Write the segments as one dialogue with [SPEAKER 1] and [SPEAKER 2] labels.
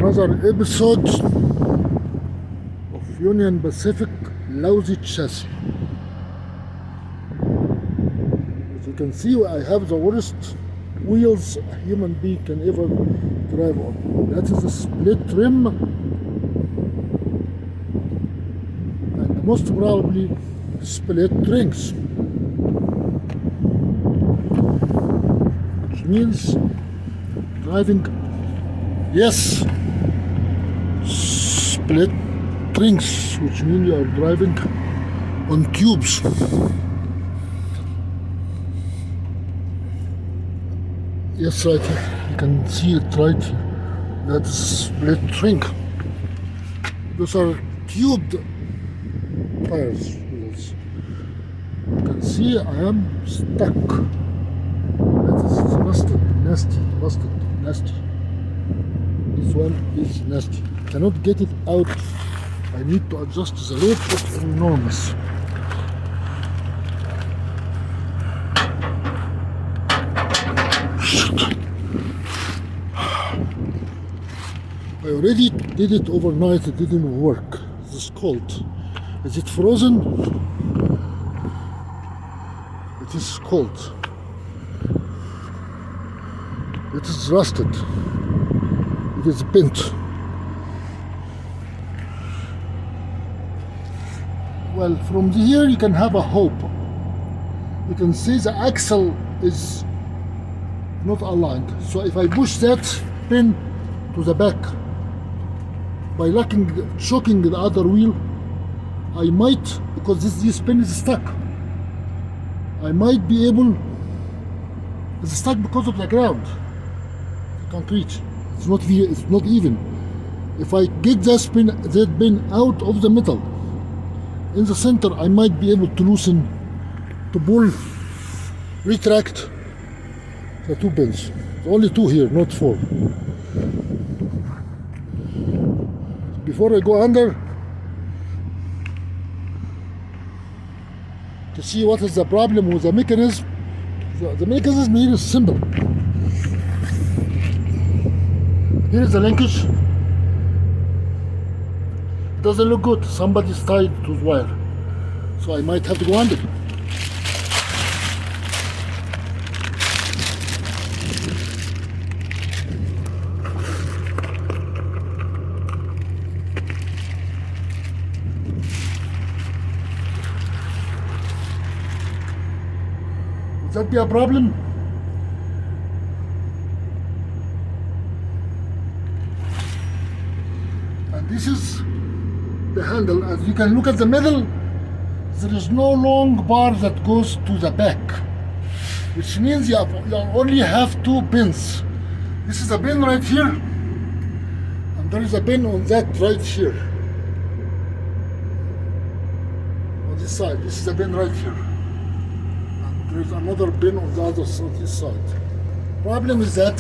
[SPEAKER 1] another episode of Union Pacific lousy chassis. As you can see, I have the worst wheels a human being can ever drive on. That is a split rim, and most probably split rings, which means driving, yes, split rings, which means you are driving on tubes. Yes, right here. You can see it right here. That's split ring. Those are tubed tires. You can see I am stuck. That is rusted, nasty, rusted, nasty. This one is nasty. Cannot get it out. I need to adjust the load. It's enormous. I already did it overnight. It didn't work. This is cold. Is it frozen? It is cold. It is rusted. It is bent. Well, from here you can have a hope. You can see the axle is not aligned. So if I push that pin to the back by choking the other wheel, I might, because this pin is stuck, I might be able. It's stuck because of the ground, the concrete. It's not even. If I get that pin out of the metal in the center, I might be able to loosen, to pull, retract the two pins. There's only two here, not four. Before I go under, to see what is the problem with the mechanism. The mechanism here is simple. Here is the linkage. It doesn't look good. Somebody's tied to the wire. So I might have to go under. Would that be a problem? And this is the handle. As you can look at the middle, there is no long bar that goes to the back, which means you only have two pins. This is a pin right here, and there is a pin on that right here. On this side, this is a pin right here. There is another pin on the other side, this side. Problem is that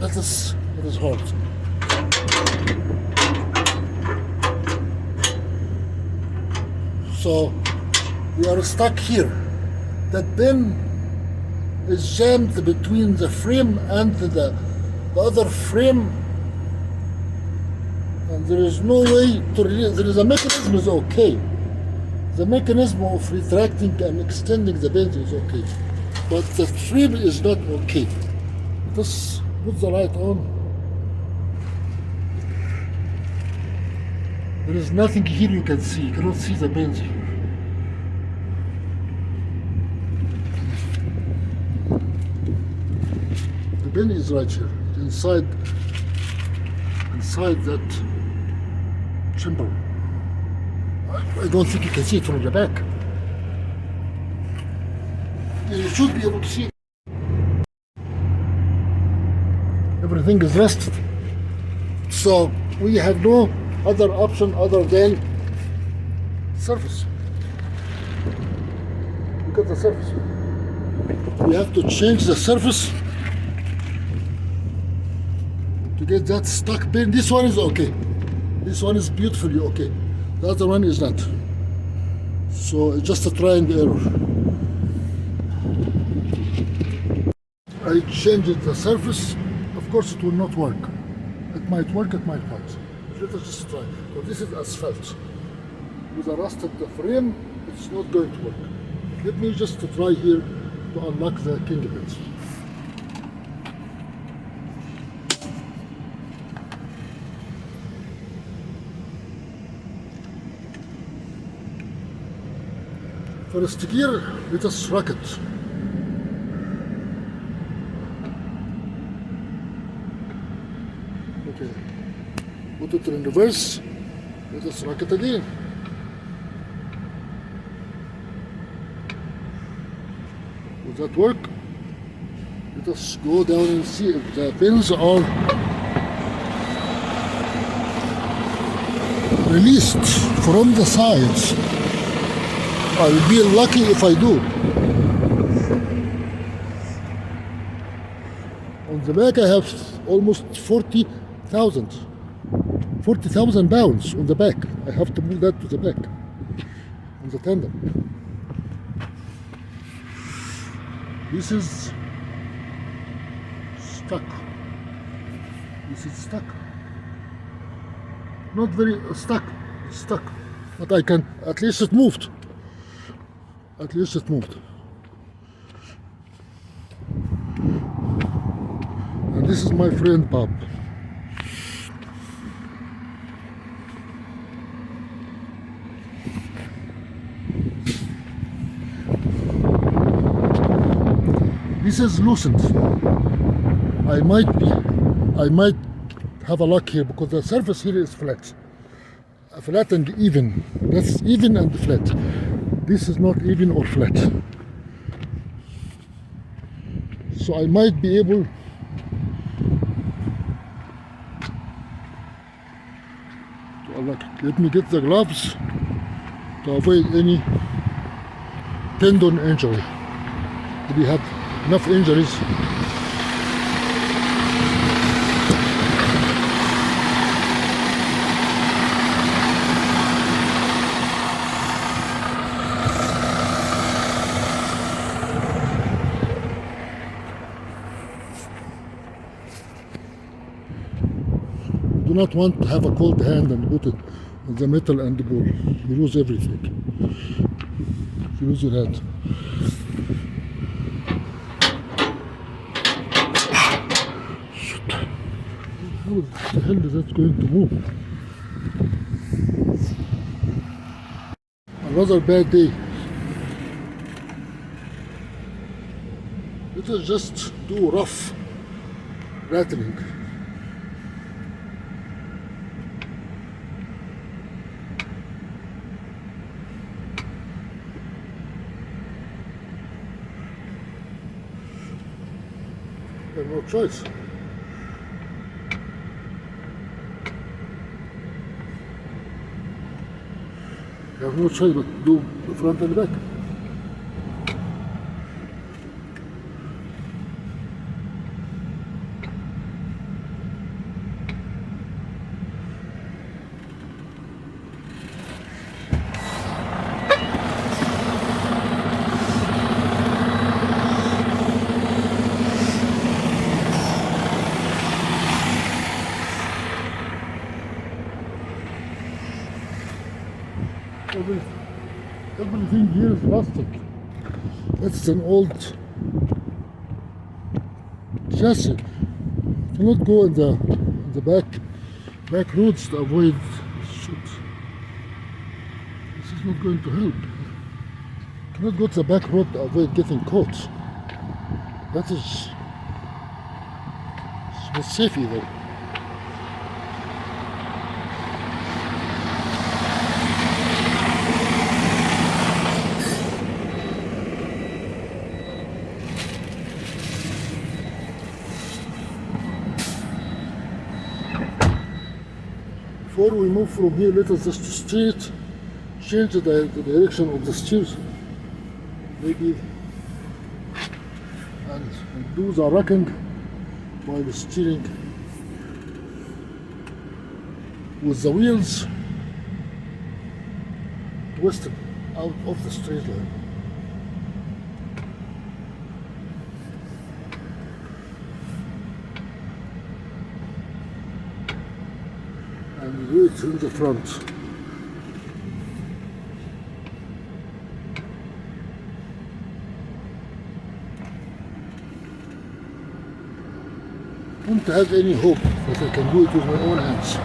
[SPEAKER 1] that is hard. So we are stuck here. That pin is jammed between the frame and the other frame. And there is no way to release. There is a mechanism is okay. The mechanism of retracting and extending the bend is okay, but the frame is not okay. Just put the light on. There is nothing here you can see. You cannot see the bends here. The bend is right here, inside that chamber. I don't think you can see it from the back. You should be able to see it. Everything is rested. So we have no other option other than surface. Look at the surface. We have to change the surface to get that stuck pin. This one is okay. This one is beautifully okay. The other one is not. So it's just a try and error. I changed the surface, of course it will not work. It might work, it might not. Let us just try. So this is asphalt. With a rusted frame, it's not going to work. Let me just try here to unlock the kingpins. First gear, let us rock it. Okay, put it in reverse, let us rock it again. Will that work? Let us go down and see if the pins are released from the sides. I'll be lucky if I do. On the back I have almost 40,000 pounds on the back. I have to move that to the back on the tandem. This is stuck. This is stuck. Not very stuck. It's stuck. But I can, at least it moved. At least it moved. And this is my friend Bob. This is loosened. I might have a luck here because the surface here is flat. Flat and even. That's even and flat. This is not even or flat. So I might be able to unlock it. Let me get the gloves to avoid any tendon injury. We have enough injuries. Do not want to have a cold hand and put it on the metal and the ball. You lose everything. You lose your hand. How the hell is that going to move? Another bad day. Let us just do rough rattling. I have no choice. You have no choice but to do the front and the back. Everything here is rusted. That's an old chassis. Cannot go in the back roads to avoid shoot. This is not going to help. Cannot go to the back road to avoid getting caught. That is not safe either. Before we move from here, let us just straight change the direction of the steers. Maybe and do the rocking while steering with the wheels twisted out of the straight line. and do it in the front. Don't have any hope that I can do it with my own hands.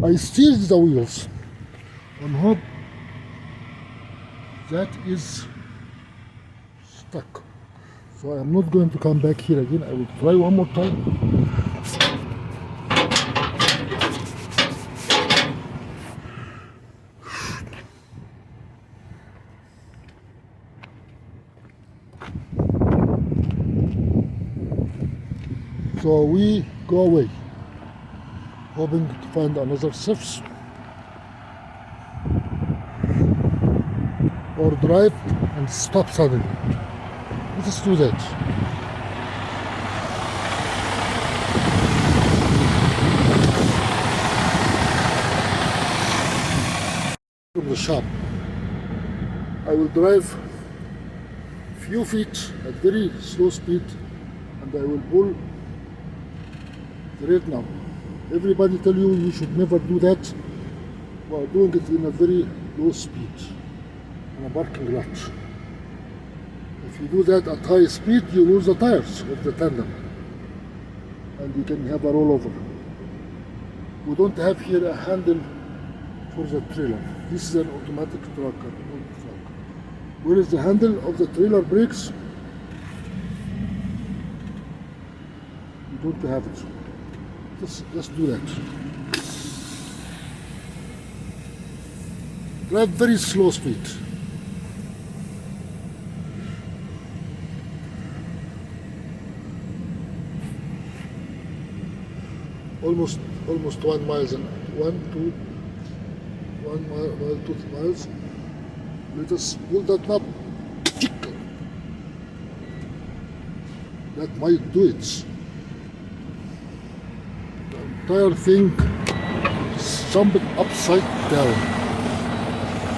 [SPEAKER 1] I steered the wheels and hope that is stuck. So I am not going to come back here again. I will try one more time. So we go away, hoping to find another surface or drive and stop suddenly. Let us do that. From the shop, I will drive few feet at very slow speed and I will pull the red knob. Everybody tell you you should never do that while doing it in a very low speed in a parking lot. If you do that at high speed, you lose the tires of the tandem and you can have a rollover. We don't have here a handle for the trailer. This is an automatic truck. Where is the handle of the trailer brakes? You don't have it. Just do that. Drive very slow speed. Almost 1 mile and 1 mile, 2 miles. Let us pull that knob. That might do it. The entire thing is jumping upside down.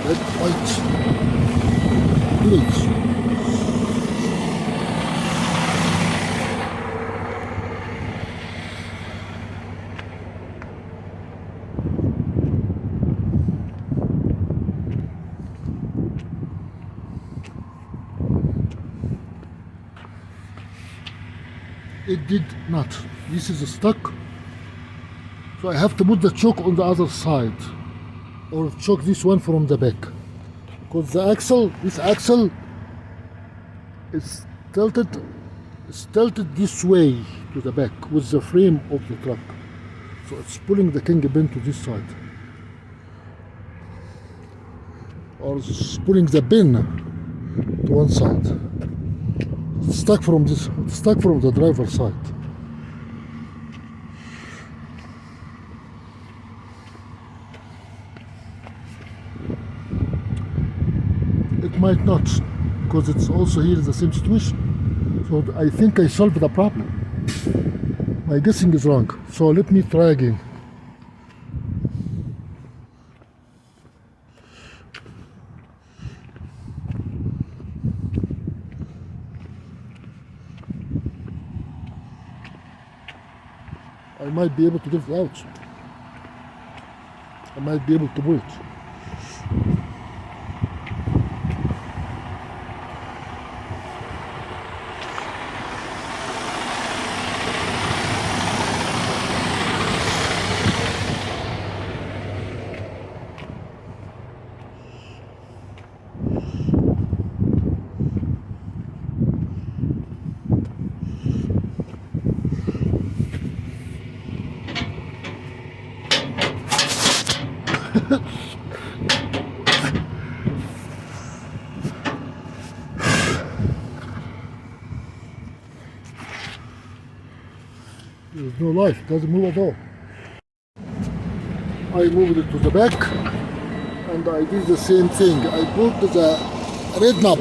[SPEAKER 1] That might do it. It did not. This is stuck. So I have to put the choke on the other side or choke this one from the back. Because the axle, this axle is tilted this way to the back with the frame of the truck. So it's pulling the kingpin to this side. Or it's pulling the pin to one side. It's stuck from the driver's side. It might not, because it's also here the same situation. So I think I solved the problem. My guessing is wrong. So let me try again. I might be able to get it out. I might be able to pull it. There's no life, it doesn't move at all. I moved it to the back and and I did the same thing. I put the red knob.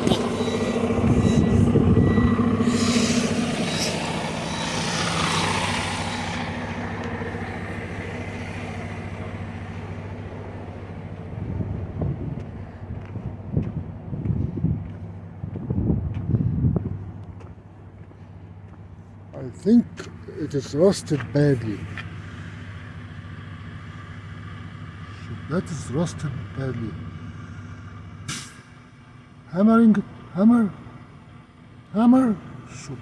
[SPEAKER 1] I think it is rusted badly. That is rusted badly. Hammering, hammer, hammer, shoot.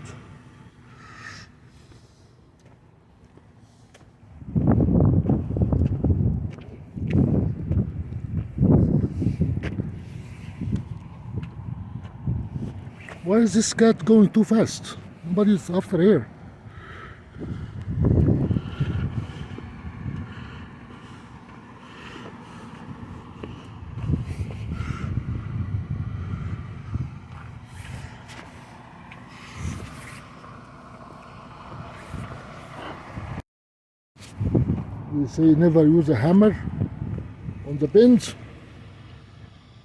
[SPEAKER 1] Why is this cat going too fast? Nobody's after here. They say never use a hammer on the bends,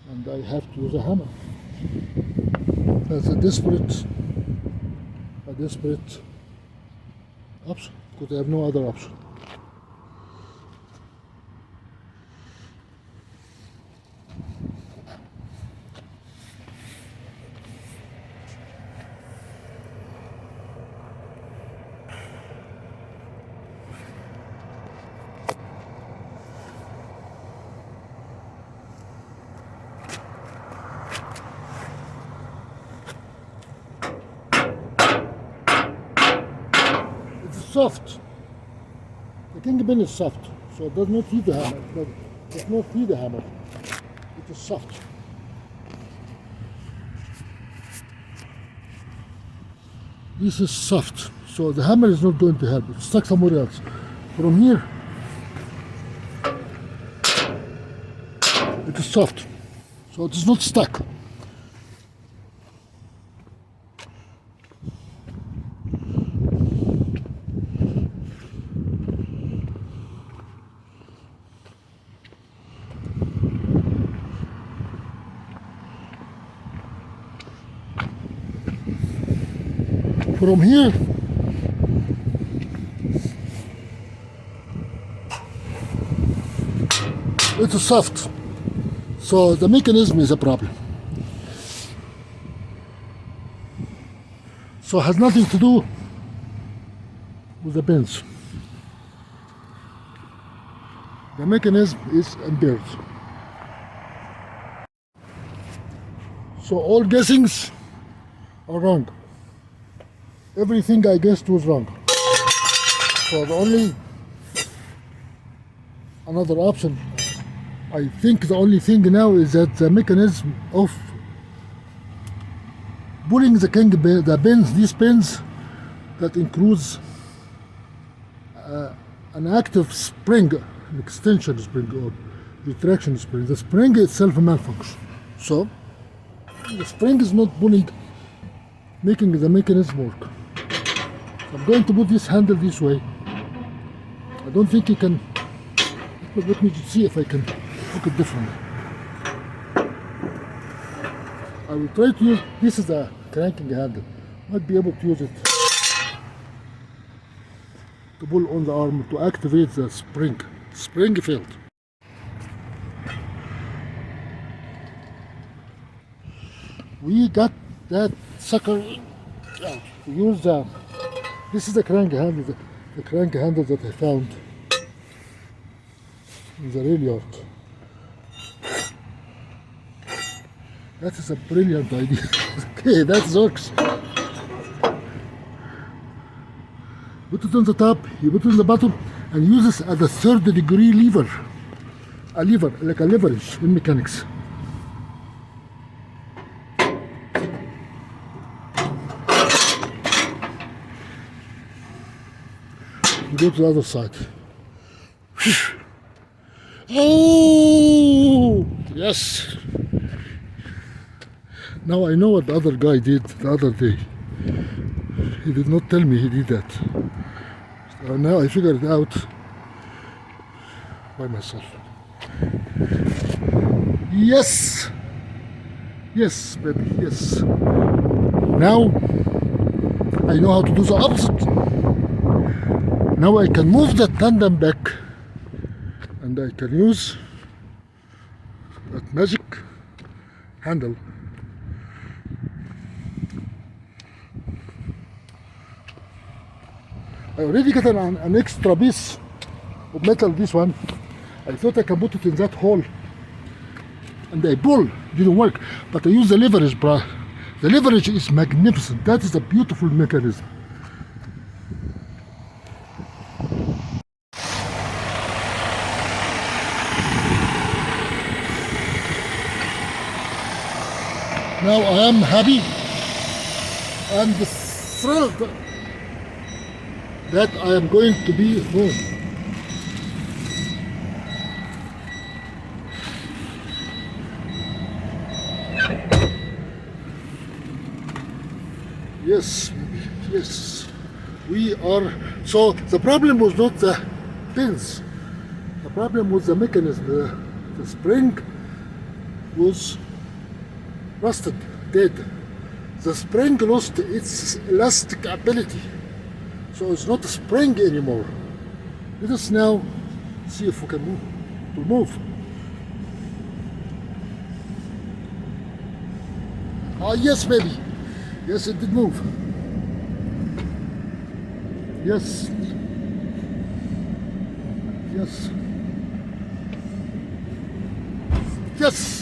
[SPEAKER 1] and I have to use a hammer. That's a desperate option, because I have no other option. Soft. The kingpin is soft, so it does not heat the hammer. It does not heat the hammer. It is soft. This is soft, so the hammer is not going to help. It's stuck somewhere else. From here, it is soft, so it is not stuck. From here, it is soft, so the mechanism is a problem. So it has nothing to do with the bends. The mechanism is impaired. So all guessings are wrong. Everything I guessed was wrong. So the only another option, I think the only thing now is that the mechanism of pulling the pins, these pins, that includes an active spring, an extension spring or retraction spring. The spring itself malfunctions. So the spring is not pulling, making the mechanism work. I'm going to put this handle this way. I don't think you can, but let me see if I can look it differently. I will try to use, this is a cranking handle. Might be able to use it to pull on the arm to activate the spring. Spring failed. We got that sucker out. We use the, this is the crank handle, the crank handle that I found in the rail yard. That is a brilliant idea. Okay, that works. Put it on the top, you put it on the bottom, and use this as a third degree lever. A lever, like a leverage in mechanics. Go to the other side. Oh, yes. Now I know what the other guy did the other day. He did not tell me he did that. So now I figured it out by myself. Yes. Yes, baby, yes. Now I know how to do the opposite. Now I can move the tandem back and I can use that magic handle. I already got an extra piece of metal, this one. I thought I can put it in that hole and I pull, didn't work. But I use the leverage, bruh. The leverage is magnificent. That is a beautiful mechanism. Now I am happy and thrilled that I am going to be home. Yes, yes, we are. So the problem was not the pins. The problem was the mechanism. The spring was rusted, dead. The spring lost its elastic ability. So it's not a spring anymore. Let us now see if we can move. Ah, yes, baby. Yes, it did move. Yes. Yes. Yes.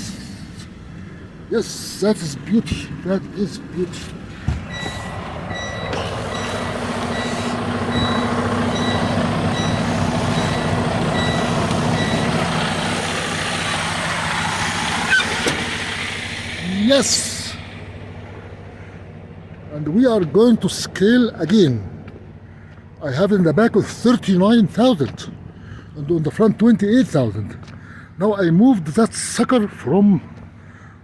[SPEAKER 1] Yes, that is beauty. That is beauty. Yes. And we are going to scale again. I have in the back of 39,000 and on the front 28,000. Now I moved that sucker from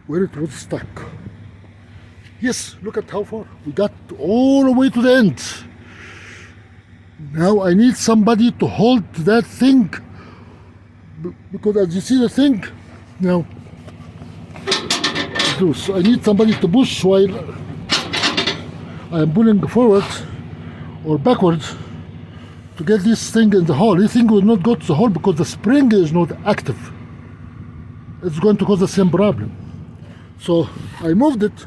[SPEAKER 1] where it was stuck. Yes, look at how far. We got all the way to the end. Now I need somebody to hold that thing, because as you see the thing, now it's loose. So I need somebody to push while I am pulling forward or backwards to get this thing in the hole. This thing will not go to the hole because the spring is not active. It's going to cause the same problem. So I moved it,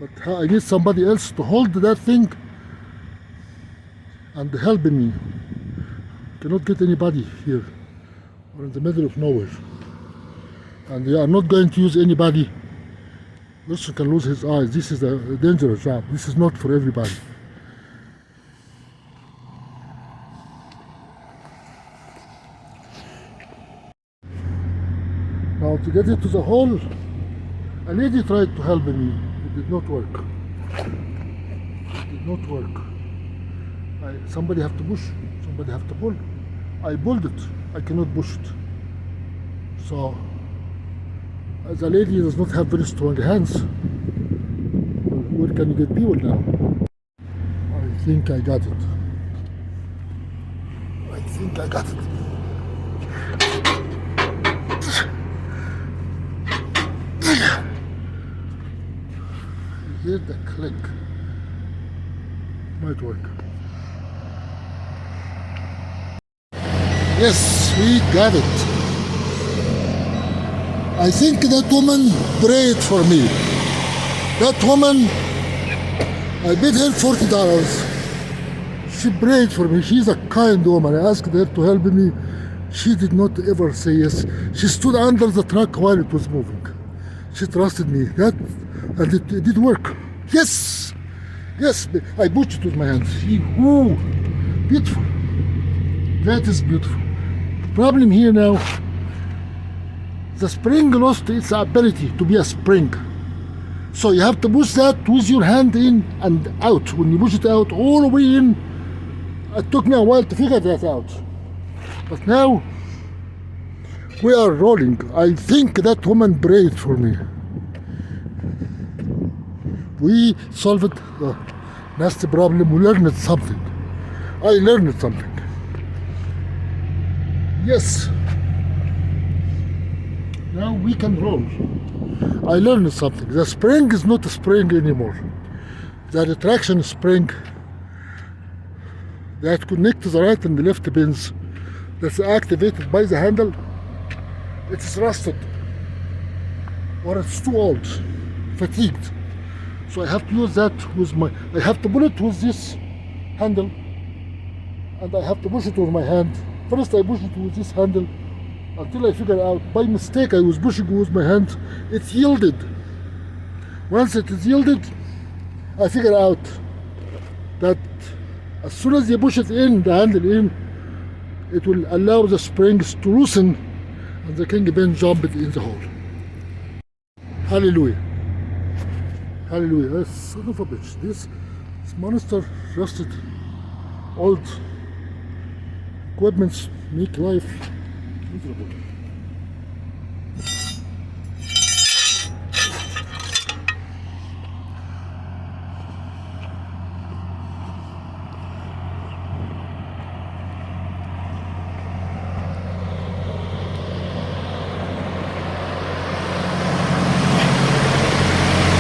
[SPEAKER 1] but I need somebody else to hold that thing and help me. Cannot get anybody here. We're in the middle of nowhere. And we are not going to use anybody. Person can lose his eyes. This is a dangerous job. This is not for everybody. Now to get it to the hole, a lady tried to help me. It did not work. It did not work. Somebody have to push, somebody have to pull. I pulled it, I cannot push it. So, as a lady does not have very strong hands, where can you get people now? I think I got it. I think I got it. Hear the click. Might work. Yes, we got it. I think that woman prayed for me. That woman, I paid her $40. She prayed for me. She's a kind woman. I asked her to help me. She did not ever say yes. She stood under the truck while it was moving. She trusted me. And it did work. Yes! Yes, I pushed it with my hands. Ooh, beautiful. That is beautiful. Problem here now, the spring lost its ability to be a spring. So you have to push that with your hand in and out. When you push it out all the way in, it took me a while to figure that out. But now, we are rolling. I think that woman prayed for me. We solved the nasty problem. We learned something. I learned something. Yes. Now we can roll. I learned something. The spring is not a spring anymore. The retraction spring that connects the right and the left pins, that's activated by the handle, it's rusted or it's too old, fatigued. So I have to use that with I have to pull it with this handle, and I have to push it with my hand. First I push it with this handle until I figure out, by mistake I was pushing with my hand, it yielded. Once it is yielded, I figure out that as soon as you push it in, the handle in, it will allow the springs to loosen and the king pin jump in the hole. Hallelujah. Hallelujah. That's son of a bitch. This monster rusted old equipments make life miserable.